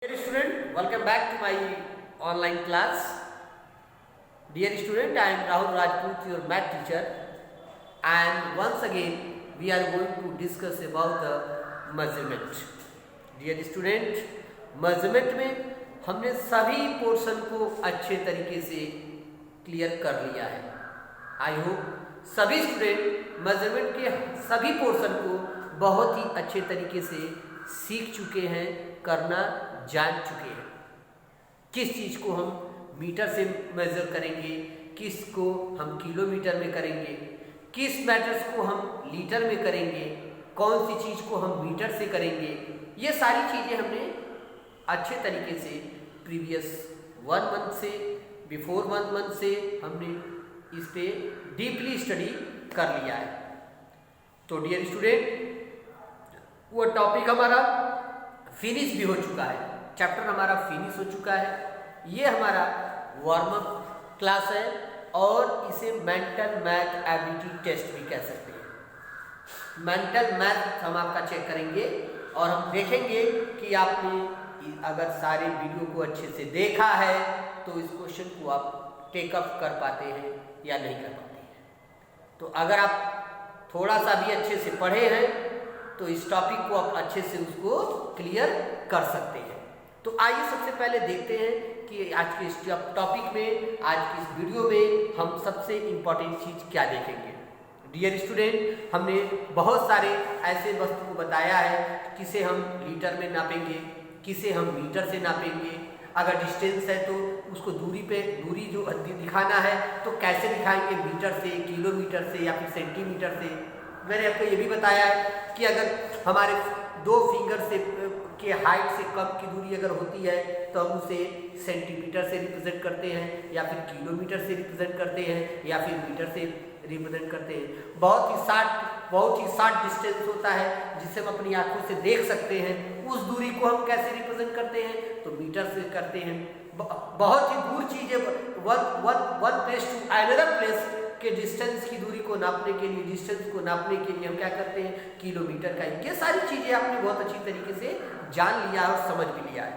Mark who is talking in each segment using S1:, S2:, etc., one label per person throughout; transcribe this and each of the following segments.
S1: Dear student, welcome back to my online class. Dear student, I am Rahul Rajput, your math teacher, and once again we are going to discuss about the measurement. Dear student, measurement में हमने सभी portion को अच्छे तरीके से clear कर लिया है. आई होप सभी स्टूडेंट मेजरमेंट के सभी पोर्शन को बहुत ही अच्छे तरीके से सीख चुके हैं, करना जान चुके हैं. किस चीज़ को हम मीटर से मेज़र करेंगे, किस को हम किलोमीटर में करेंगे, किस मैटर्स को हम लीटर में करेंगे, कौन सी चीज़ को हम मीटर से करेंगे, ये सारी चीज़ें हमने अच्छे तरीके से प्रीवियस 1 मंथ से, बिफोर 1 मंथ से हमने इस पे डीपली स्टडी कर लिया है. तो डियर स्टूडेंट, वो टॉपिक हमारा फिनिश भी हो चुका है, चैप्टर हमारा फिनिश हो चुका है. ये हमारा वार्म अप क्लास है और इसे मेंटल मैथ एबिलिटी टेस्ट भी कह सकते हैं. मेंटल मैथ हम आपका चेक करेंगे और हम देखेंगे कि आपने अगर सारे वीडियो को अच्छे से देखा है तो इस क्वेश्चन को आप टेकअप कर पाते हैं या नहीं कर पाते हैं. तो अगर आप थोड़ा सा भी अच्छे से पढ़े हैं तो इस टॉपिक को आप अच्छे से उसको क्लियर कर सकते हैं. तो आइए सबसे पहले देखते हैं कि आज के इस टॉपिक में, आज की इस वीडियो में हम सबसे इम्पॉर्टेंट चीज़ क्या देखेंगे. डियर स्टूडेंट, हमने बहुत सारे ऐसे वस्तु को बताया है किसे हम लीटर में नापेंगे, किसे हम मीटर से नापेंगे. अगर डिस्टेंस है तो उसको दूरी जो दिखाना है तो कैसे दिखाएंगे, मीटर से, किलोमीटर से या फिर सेंटीमीटर से. मैंने आपको ये भी बताया है कि अगर हमारे 2 फिंगर से के हाइट से कम की दूरी अगर होती है तो हम उसे सेंटीमीटर से रिप्रेजेंट करते हैं या फिर किलोमीटर से रिप्रेजेंट करते हैं या फिर मीटर से रिप्रेजेंट करते हैं. बहुत ही शार्ट डिस्टेंस होता है जिसे हम अपनी आंखों से देख सकते हैं. उस दूरी को हम कैसे रिप्रेजेंट करते हैं तो मीटर से करते हैं. बहुत ही दूर चीज़ें one place to another place के डिस्टेंस की दूरी को नापने के लिए, डिस्टेंस को नापने के लिए हम क्या करते हैं, किलोमीटर का. ये सारी चीज़ें आपने बहुत अच्छी तरीके से जान लिया और समझ भी लिया है.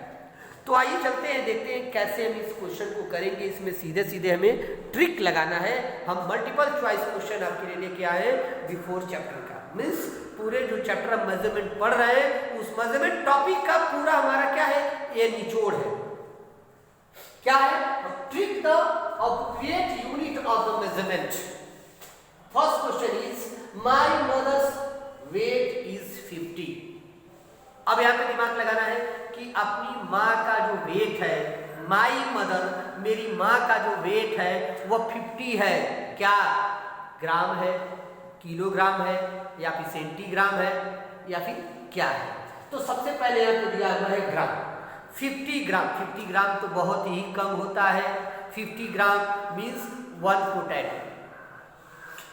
S1: तो आइए चलते हैं, देखते हैं कैसे हम इस क्वेश्चन को करेंगे. इसमें सीधे सीधे हमें ट्रिक लगाना है. हम मल्टीपल चॉइस क्वेश्चन आपके लिए लेके आए बिफोर चैप्टर का. मीन्स पूरे जो चैप्टर हम मेजरमेंट पढ़ रहे हैं उस मेजरमेंट टॉपिक का पूरा हमारा क्या है, ये निचोड़ है. क्या है, trick the appropriate unit of the measurement. First question is my mother's weight is 50. अब यहाँ पे दिमाग लगाना है कि अपनी माँ का जो वेट है, माई मदर, मेरी माँ का जो वेट है वह 50 है. क्या ग्राम है, किलोग्राम है या फिर सेंटीग्राम है या फिर क्या है. तो सबसे पहले यहाँ पे दिया हुआ है ग्राम. 50 ग्राम. 50 ग्राम तो बहुत ही कम होता है. 50 gram means 1 potato.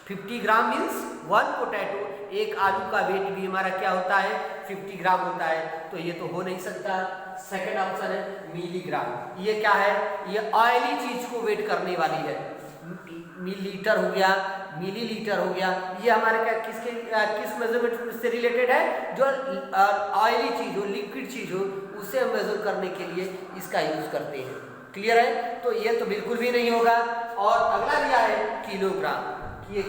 S1: 50 gram means 1 potato. एक आलू का वेट भी हमारा क्या होता है, 50 ग्राम होता है. तो ये तो हो नहीं सकता. सेकंड ऑप्शन है मिलीग्राम. ये क्या है, ये ऑयली चीज को वेट करने वाली है. मिलीलीटर हो गया, मिलीलीटर हो गया. ये हमारे क्या किस मेजरमेंट से रिलेटेड है, जो ऑयली चीज हो, लिक्विड चीज हो, उसे हम मेजर करने के लिए इसका यूज करते हैं. क्लियर है. तो ये तो बिल्कुल भी नहीं होगा. और अगला दिया है किलोग्राम. के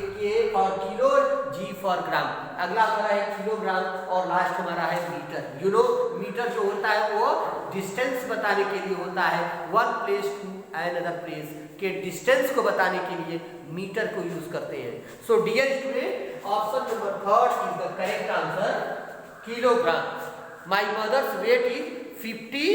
S1: फॉर किलो, जी फॉर ग्राम. अगला हमारा है किलोग्राम और लास्ट हमारा है मीटर. यू नो मीटर जो होता है वो डिस्टेंस बताने के लिए होता है. 1 प्लेस टू अनदर प्लेस के डिस्टेंस को बताने के लिए मीटर को यूज करते हैं. So dear student, option number 3 is the correct answer, kilogram. My mother's weight is 50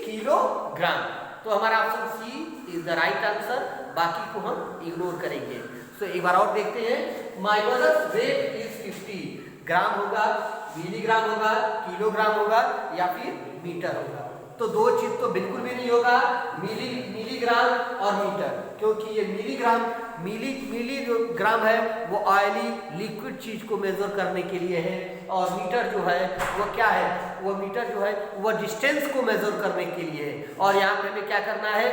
S1: kilogram. तो हमारा option C is the right answer. बाकी को हम इग्नोर करेंगे. तो एक बार और देखते हैं. My mother's weight is 50. Gram होगा, मिलीग्राम होगा, किलोग्राम होगा या फिर मीटर होगा. तो 2 चीज तो बिल्कुल भी नहीं होगा, मिलीग्राम और मीटर. क्योंकि ये मिलीग्राम है वो ऑयली लिक्विड चीज को मेजर करने के लिए है और मीटर जो है वो क्या है, वो मीटर जो है वो डिस्टेंस को मेजर करने के लिए है. और यहाँ पे हमें क्या करना है,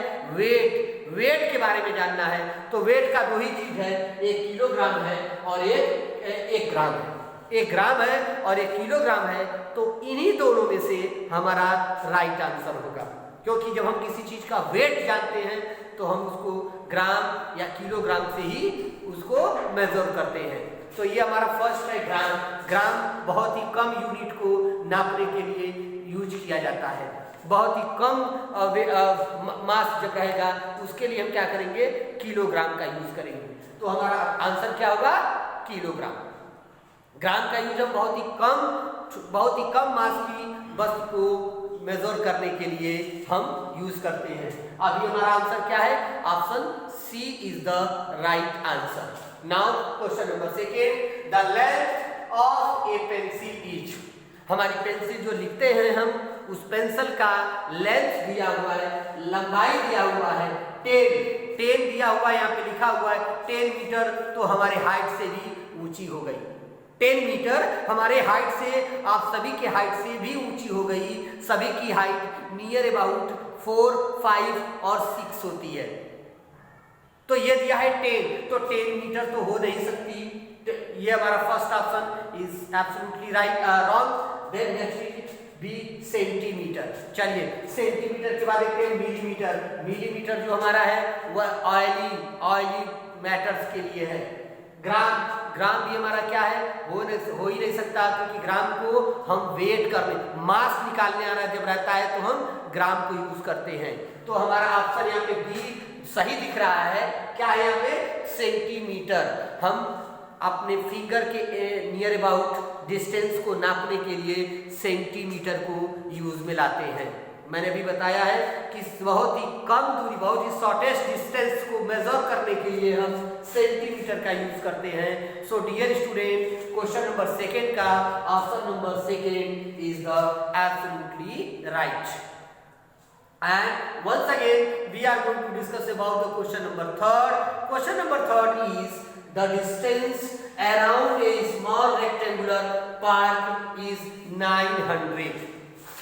S1: वेट के बारे में जानना है. तो वेट का 2 ही चीज है, एक किलोग्राम है और एक ग्राम है. एक ग्राम है और एक किलोग्राम है, तो इन्हीं दोनों में से हमारा राइट आंसर होगा, क्योंकि जब हम किसी चीज का वेट जानते हैं तो हम उसको ग्राम या किलोग्राम से ही उसको मेजर करते हैं। तो ये हमारा फर्स्ट है ग्राम। ग्राम बहुत ही कम यूनिट को नापने के लिए यूज किया जाता है, बहुत ही कम मास जब रहेगा उसके लिए हम क्या करेंगे, किलोग्राम का यूज करेंगे। तो हमारा आंसर क्या होगा, किलोग्राम। ग्राम का यूज हम बहुत ही कम मास की वस्तु को मेजर करने के लिए हम यूज करते हैं। अभी हमारा आंसर क्या है, option C is the right answer. Now question number second, the length of a pencil is. हमारी पेंसिल जो लिखते हैं हम, उस पेंसिल का लेंथ दिया हुआ है, लंबाई दिया हुआ है 10 दिया हुआ है, यहाँ पे लिखा हुआ है 10 मीटर, तो हमारे हाइट से भी ऊंची हो गई। 10 मीटर हमारे हाइट से, आप सभी के हाइट से भी ऊंची हो गई। सभी की हाइट नियर अबाउट 4, 5 और 6 होती है। तो ये दिया है 10, तो 10 मीटर तो हो नहीं सकती। ये हमारा first option is absolutely right wrong. Then next is B centimetre. चलिए सेंटीमीटर के बाद देखते हैं मिलीमीटर। मिलीमीटर जो हमारा है वह ऑयली मैटर्स के लिए है। ग्राम भी हमारा क्या है, हो ही नहीं सकता, क्योंकि ग्राम को हम वेट करने, मास निकालने आना जब रहता है तो हम ग्राम को यूज करते हैं। तो हमारा ऑप्शन यहाँ पे बी सही दिख रहा है। क्या है यहाँ पे, सेंटीमीटर। हम अपने फिंगर के नियर अबाउट डिस्टेंस को नापने के लिए सेंटीमीटर को यूज में लाते हैं। मैंने भी बताया है कि बहुत ही कम दूरी, बहुत ही शॉर्टेस्ट डिस्टेंस को मेजर करने के लिए हम सेंटीमीटर का यूज करते हैं। So dear student, question number second का option number second is the absolutely right. And once again we are going to discuss about the question number third. Question number third is the distance around a small rectangular park is 900.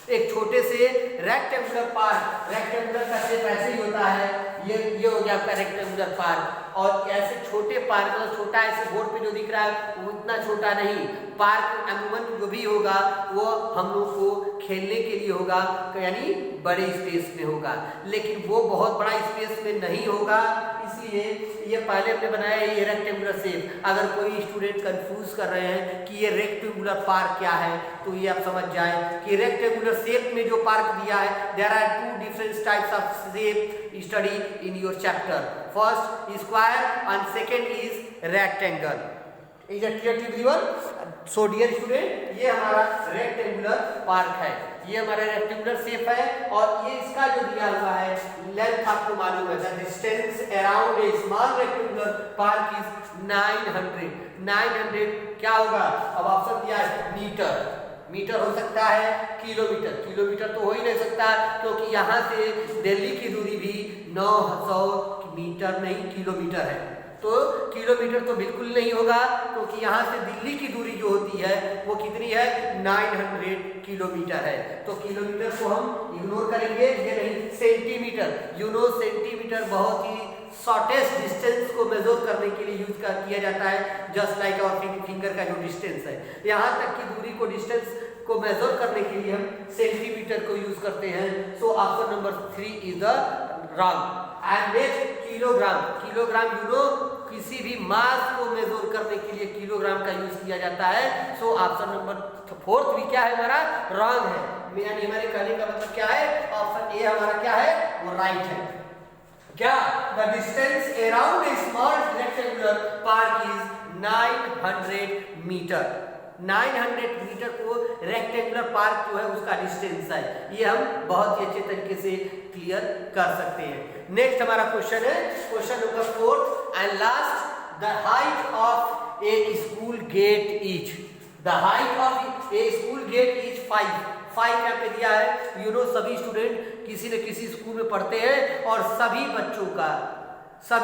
S1: एक छोटे से rectangular park, rectangular का shape ऐसे ही होता है, ये हो गया आपका रेक्टेंगुलर पार्क। और ऐसे छोटे पार्क, मतलब छोटा ऐसे बोर्ड पे जो दिख रहा है वो इतना छोटा नहीं। पार्क अमूमन जो भी होगा वो हम लोग को खेलने के लिए होगा, यानी बड़े स्पेस में होगा, लेकिन वो बहुत बड़ा स्पेस में नहीं होगा। इसलिए ये पहले हमने बनाया ये रेक्टेंगुलर शेप। अगर कोई स्टूडेंट कंफ्यूज कर रहे हैं कि ये रेक्टेंगुलर पार्क क्या है, तो ये आप समझ जाए कि रेक्टेंगुलर शेप में जो पार्क दिया है, there are 2 different types of shape study in your chapter. First square and second is rectangle. Is it clear to everyone? So dear student, ये हमारा रेक्टेंगुलर पार्क है, ये हमारा रेक्टेंगुलर शेप है, और ये इसका जो दिया हुआ है लेंथ आपको मालूम है, the distance around a small rectangular park is 900। 900 क्या होगा? अब ऑप्शन दिया है मीटर। मीटर हो सकता है, किलोमीटर तो हो ही नहीं सकता, क्योंकि यहाँ से दिल्ली की दूरी भी 900 मीटर नहीं किलोमीटर है। तो किलोमीटर तो बिल्कुल नहीं होगा, क्योंकि यहाँ से दिल्ली की दूरी जो होती है वो कितनी है, 900 किलोमीटर है। तो किलोमीटर को हम इग्नोर करेंगे, ये नहीं। सेंटीमीटर, सेंटीमीटर बहुत ही शॉर्टेस्ट डिस्टेंस को मेजर करने के लिए यूज किया जाता है, जस्ट लाइक आवर फिंगर का जो डिस्टेंस है, यहाँ तक की दूरी को, डिस्टेंस को मेजर करने के लिए हम सेंटीमीटर को यूज करते हैं। So option number 3 is the wrong. And next kilogram. Kilogram किसी भी मास को मेजर करने के लिए किलोग्राम का यूज किया जाता है। सो ऑप्शन नंबर 4 भी क्या है हमारा, रॉन्ग है। यानी हमारे कहने का मतलब क्या है, ऑप्शन ए हमारा क्या है, वो राइट है। क्या? The distance around a small rectangular park is 900 metre. 900 metre को रेक्टेंगुलर पार्क जो है उसका डिस्टेंस है। ये हम बहुत ही अच्छे तरीके से क्लियर कर सकते हैं। नेक्स्ट हमारा क्वेश्चन है, question number 4 and last, the height of a school gate is. The height of a school gate is 5 यहाँ पे दिया है। सभी स्टूडेंट किसी न किसी स्कूल में पढ़ते हैं, और सभी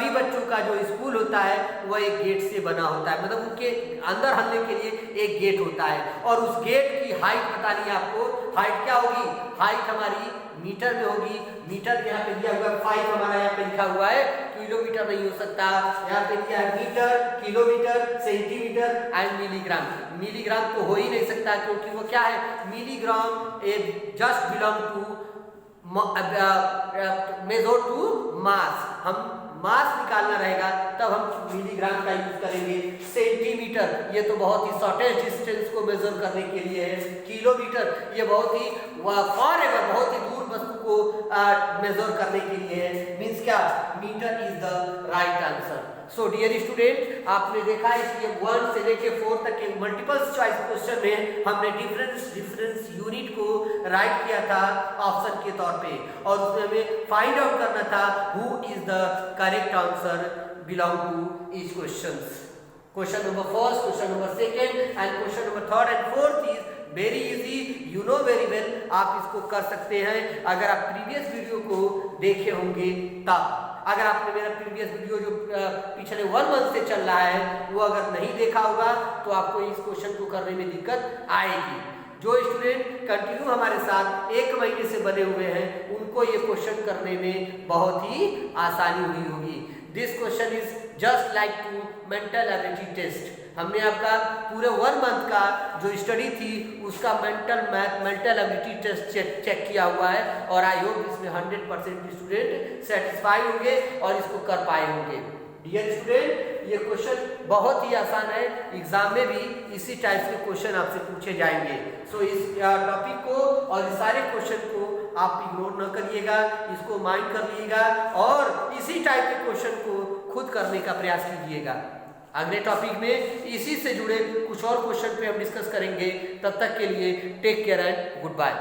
S1: बच्चों का जो स्कूल होता है वह एक गेट से बना होता है, मतलब उनके अंदर आने के लिए एक गेट होता है, और उस गेट की हाइट बतानी है आपको। हाइट क्या होगी? हाइट हमारी मीटर में होगी। मीटर यहाँ पे दिया हुआ है 5, हमारा यहाँ पे लिखा हुआ है, किलोमीटर नहीं हो सकता। यहाँ पे दिया है metre, kilometre, centimetre and milligram. Milligram तो हो ही नहीं सकता क्योंकि वो क्या है, milligram just belong to measure to mass. हम मास निकालना रहेगा तब हम मिलीग्राम का यूज करेंगे। सेंटीमीटर ये तो बहुत ही शॉर्टेस्ट डिस्टेंस को मेजर करने के लिए है। किलोमीटर ये बहुत ही फॉरएवर, बहुत ही दूर वस्तु को मेजर करने के लिए है। मींस क्या, metre is the right answer. So dear student, आपने देखा है कि 1 से लेके 4 तक के मल्टीपल चॉइस क्वेश्चन में हमने डिफरेंस यूनिट को राइट किया था ऑप्शन के तौर पे, और उसमें हमें फाइंड आउट करना था who is the correct answer belong to each questions. Question number first, question number second and question number third and fourth is very easy, you know very well. आप इसको कर सकते हैं अगर आप प्रीवियस वीडियो को देखे होंगे तब। अगर आपने मेरा प्रीवियस वीडियो जो पिछले 1 मंथ से चल रहा है वो अगर नहीं देखा होगा तो आपको इस क्वेश्चन को करने में दिक्कत आएगी। जो स्टूडेंट कंटिन्यू हमारे साथ 1 महीने से बने हुए हैं उनको ये क्वेश्चन करने में बहुत ही आसानी हुई होगी। This question is just like to mental ability test. हमने आपका पूरे 1 मंथ का जो स्टडी थी उसका मेंटल एबिलिटी टेस्ट चेक किया हुआ है, और आई होप इसमें 100% स्टूडेंट सेटिस्फाई होंगे और इसको कर पाए होंगे। डियर स्टूडेंट, ये क्वेश्चन बहुत ही आसान है, एग्जाम में भी इसी टाइप के क्वेश्चन आपसे पूछे जाएंगे। सो इस टॉपिक को और इस सारे क्वेश्चन को आप इग्नोर न करिएगा, इसको माइंड कर लीजिएगा और इसी टाइप के क्वेश्चन को खुद करने का प्रयास कीजिएगा। अगले टॉपिक में इसी से जुड़े कुछ और क्वेश्चन पे हम डिस्कस करेंगे। तब तक के लिए take care and good bye.